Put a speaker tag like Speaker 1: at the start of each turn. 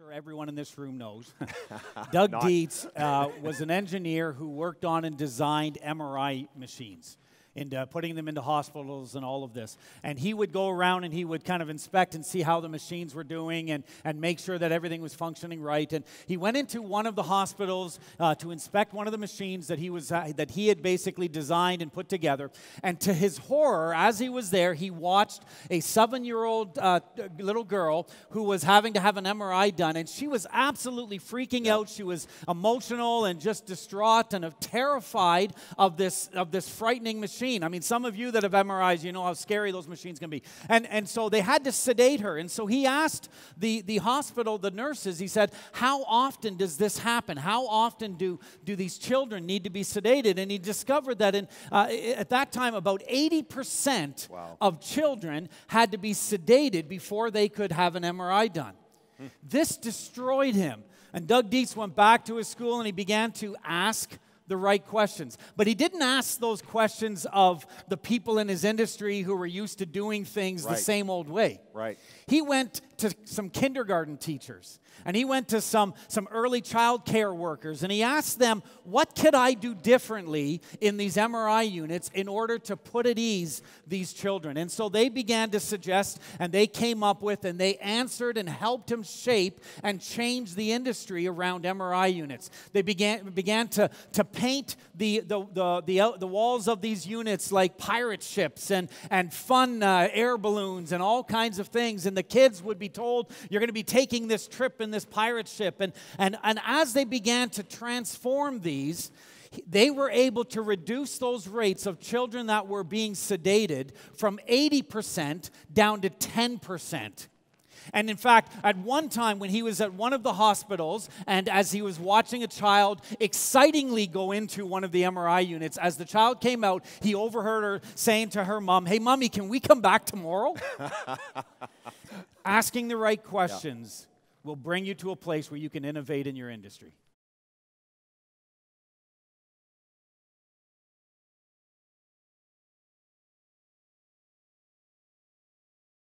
Speaker 1: sure everyone in this room knows. Doug Dietz was an engineer who worked on and designed MRI machines, and putting them into hospitals and all of this. And he would go around and he would kind of inspect and see how the machines were doing and make sure that everything was functioning right. And he went into one of the hospitals to inspect one of the machines that he had basically designed and put together. And to his horror, as he was there, he watched a 7-year-old little girl who was having to have an MRI done, and she was absolutely freaking out. She was emotional and just distraught and terrified of this frightening machine. I mean, some of you that have MRIs, you know how scary those machines can be. And so they had to sedate her. And so he asked the hospital, the nurses, he said, how often does this happen? How often do these children need to be sedated? And he discovered that at that time, about 80% of children had to be sedated before they could have an MRI done. This destroyed him. And Doug Dietz went back to his school and he began to ask the right questions. But he didn't ask those questions of the people in his industry who were used to doing things the same old way. He went to some kindergarten teachers, and he went to some early child care workers, and he asked them, what could I do differently in these MRI units in order to put at ease these children? And so they began to suggest, and they came up with, and they answered and helped him shape and change the industry around MRI units. They began to paint the walls of these units like pirate ships and fun air balloons and all kinds of things, and the kids would be told, you're going to be taking this trip in this pirate ship. And as they began to transform these, they were able to reduce those rates of children that were being sedated from 80% down to 10%. And in fact, at one time when he was at one of the hospitals, and as he was watching a child excitingly go into one of the MRI units, as the child came out, he overheard her saying to her mom, hey, Mommy, can we come back tomorrow? Asking the right questions will bring you to a place where you can innovate in your industry.